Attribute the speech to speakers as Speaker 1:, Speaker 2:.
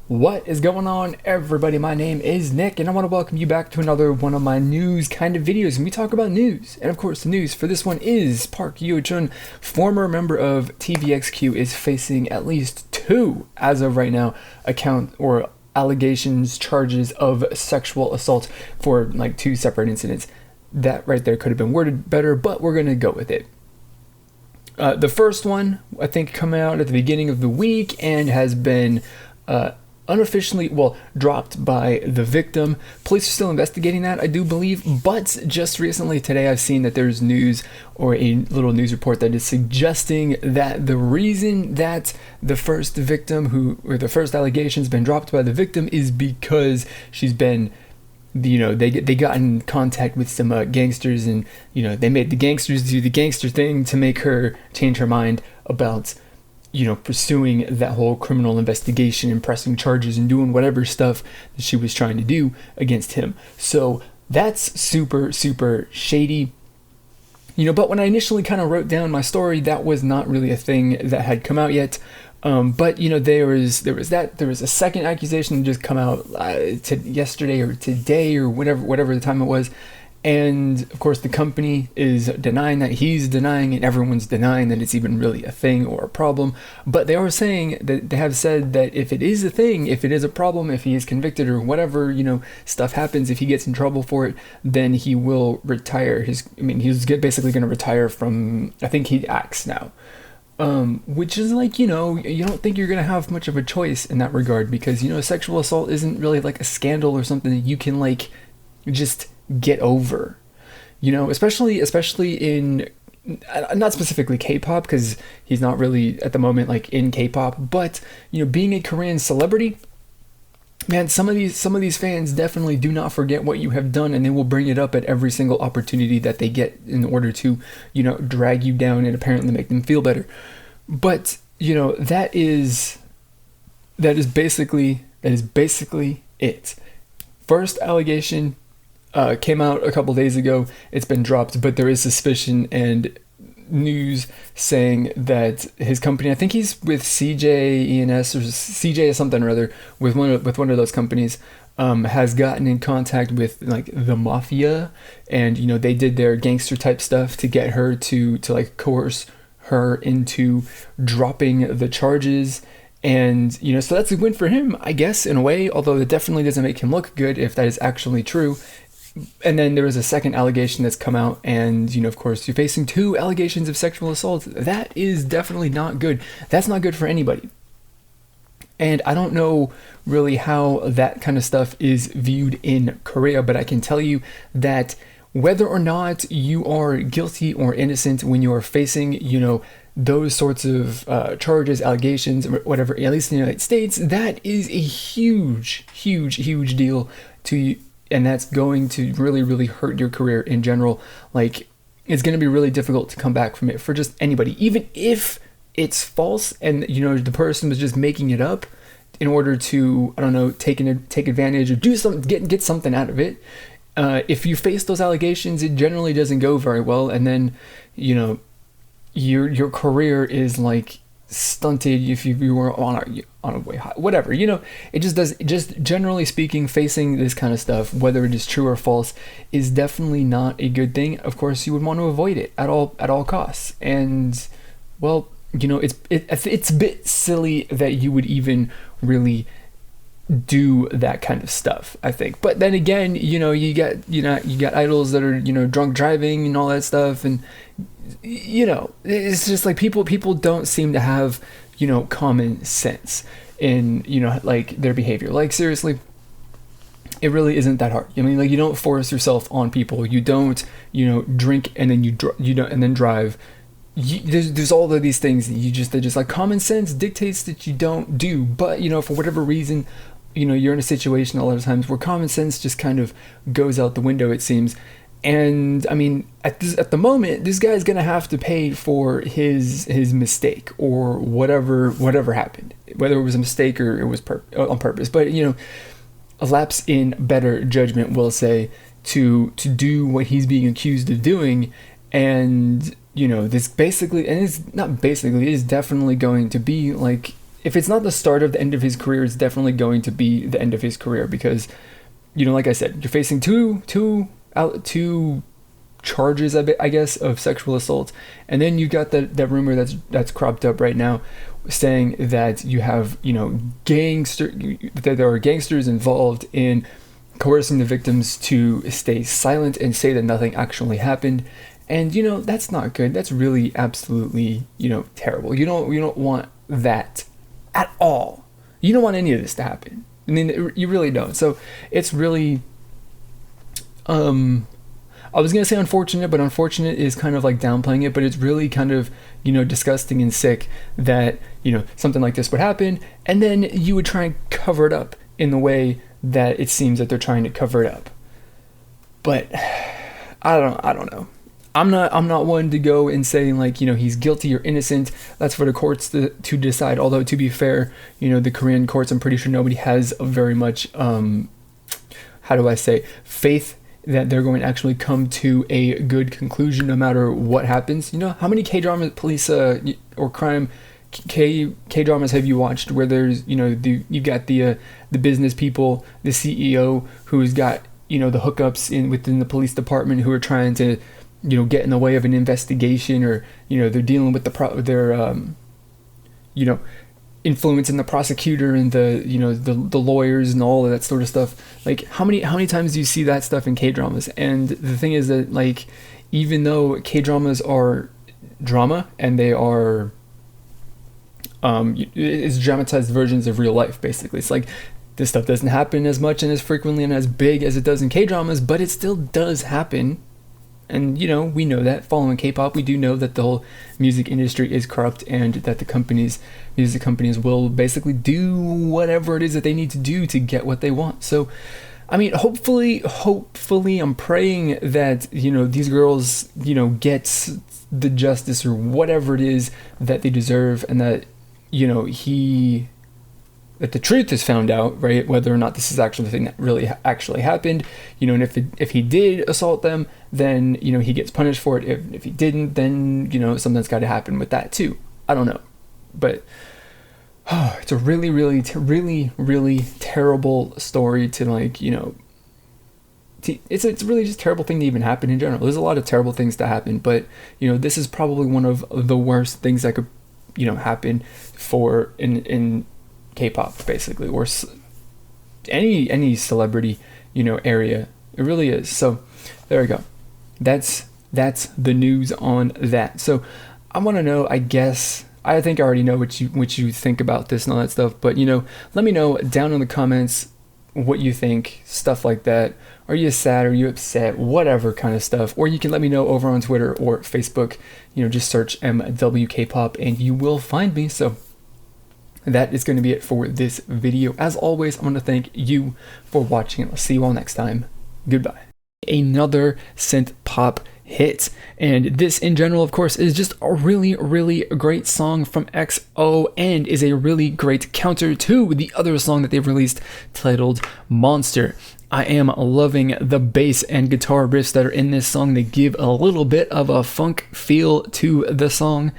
Speaker 1: What is going on, everybody? My name is Nick, and I want to welcome you back to another one of my news kind of videos. And we talk about news, and of course, the news for this one is Park Yoochun, former member of TVXQ, is facing at least two, as of right now, allegations, charges of sexual assault for like two separate incidents. That right there could have been worded better, but we're gonna go with it. The first one, I think, come out at the beginning of the week and has been unofficially, dropped by the victim. Police are still investigating that, I do believe, but just recently today I've seen that there's news, or a little news report, that is suggesting that the reason that the first victim, or the first allegation's been dropped by the victim, is because she's been, they got in contact with some gangsters, and they made the gangsters do the gangster thing to make her change her mind about pursuing that whole criminal investigation and pressing charges and doing whatever stuff that she was trying to do against him. So that's super, super shady. But when I initially kind of wrote down my story, that was not really a thing that had come out yet. But there was a second accusation that just come out yesterday or today or whatever the time it was. And of course the company is denying that, he's denying, and everyone's denying that it's even really a thing or a problem. But they are saying that they have said that if it is a thing, if it is a problem, if he is convicted or whatever, stuff happens, if he gets in trouble for it, then he will retire he's basically going to retire from, I think he acts now. Which is like, you don't think you're going to have much of a choice in that regard, because, sexual assault isn't really like a scandal or something that you can like just get over, especially in, not specifically K-pop, because he's not really at the moment like in K-pop, but being a Korean celebrity, man, some of these fans definitely do not forget what you have done, and they will bring it up at every single opportunity that they get in order to drag you down and apparently make them feel better. But that is basically it. First allegation came out a couple days ago. It's been dropped, but there is suspicion and news saying that his company, I think he's with CJ or CJ something or other, with one of those companies, has gotten in contact with like the mafia, and they did their gangster type stuff to get her to like coerce her into dropping the charges. And so that's a win for him, I guess, in a way, although it definitely doesn't make him look good if that is actually true. And then there was a second allegation that's come out, and of course you're facing two allegations of sexual assault. That is definitely not good. That's not good for anybody. And I don't know really how that kind of stuff is viewed in Korea, but I can tell you that whether or not you are guilty or innocent, when you are facing those sorts of charges, allegations, or whatever, at least in the United States, that is a huge deal to you. And that's going to really, really hurt your career in general. Like, it's going to be really difficult to come back from it for just anybody, even if it's false and the person was just making it up in order to, I don't know, take advantage or do something, get something out of it. If you face those allegations, it generally doesn't go very well, and then your career is like stunted if you were on a way high, whatever. It just does. Just generally speaking, facing this kind of stuff, whether it is true or false, is definitely not a good thing. Of course, you would want to avoid it at all costs. And it's a bit silly that you would even really do that kind of stuff, I think. But then again, you got idols that are drunk driving and all that stuff, and it's just like people don't seem to have common sense in like their behavior. Like, seriously, it really isn't that hard. Like, you don't force yourself on people. You don't drink and then you don't and then drive. There's all of these things that they're just like common sense dictates that you don't do. But for whatever reason, you're in a situation a lot of times where common sense just kind of goes out the window, it seems. And at the moment, this guy's gonna have to pay for his mistake or whatever happened, whether it was a mistake or it was on purpose. But a lapse in better judgment, we'll say, to do what he's being accused of doing. And this basically, and it's not basically, it is definitely going to be like if it's not the start of the end of his career, it's definitely going to be the end of his career, because, you know, like I said, you're facing two charges, I guess, of sexual assault, and then you got that rumor that's cropped up right now, saying that you have, you know, that there are gangsters involved in coercing the victims to stay silent and say that nothing actually happened. And, you know, that's not good. That's really absolutely, you know, terrible. You don't want that at all. You don't want any of this to happen. I mean, you really don't. So it's really, I was going to say unfortunate, but unfortunate is kind of like downplaying it, but it's really kind of, you know, disgusting and sick that, you know, something like this would happen, and then you would try and cover it up in the way that it seems that they're trying to cover it up. But I don't know. I'm not one to go and say, like, you know, he's guilty or innocent. That's for the courts to decide. Although, to be fair, you know, the Korean courts, I'm pretty sure nobody has very much, how do I say, faith that they're going to actually come to a good conclusion no matter what happens. You know, how many K-drama police or crime K-dramas have you watched where there's, you know, you got the business people, the CEO who's got, you know, the hookups within the police department who are trying to, you know, get in the way of an investigation, or, you know, they're dealing with you know, influencing the prosecutor and the, you know, the lawyers and all of that sort of stuff. Like, how many times do you see that stuff in K-dramas? And the thing is that, like, even though K-dramas are drama and they are it's dramatized versions of real life, basically. It's like, this stuff doesn't happen as much and as frequently and as big as it does in K-dramas, but it still does happen. And, you know, we know that. Following K-pop, we do know that the whole music industry is corrupt, and that the music companies will basically do whatever it is that they need to do to get what they want. So, I mean, hopefully, I'm praying that, you know, these girls, you know, get the justice or whatever it is that they deserve, and that, you know, that the truth is found out, right? Whether or not this is actually the thing that really actually happened, you know, and if he did assault them, then, you know, he gets punished for it. If he didn't, then, you know, something's got to happen with that too. I don't know, but it's a really, really, really, really terrible story to, like, you know, it's a really just terrible thing to even happen in general. There's a lot of terrible things to happen, but, you know, this is probably one of the worst things that could, you know, happen for in K-pop, basically, or any celebrity, you know, area. It really is. So there we go. That's the news on that. So I want to know, I guess, I think I already know what you think about this and all that stuff, but, you know, let me know down in the comments what you think, stuff like that. Are you sad? Are you upset? Whatever kind of stuff. Or you can let me know over on Twitter or Facebook. You know, just search MWKpop and you will find me. So that is going to be it for this video. As always, I want to thank you for watching. I'll see you all next time. Goodbye. Another synth pop hit, and this in general, of course, is just a really, really great song from EXO, and is a really great counter to the other song that they've released titled Monster. I am loving the bass and guitar riffs that are in this song. They give a little bit of a funk feel to the song.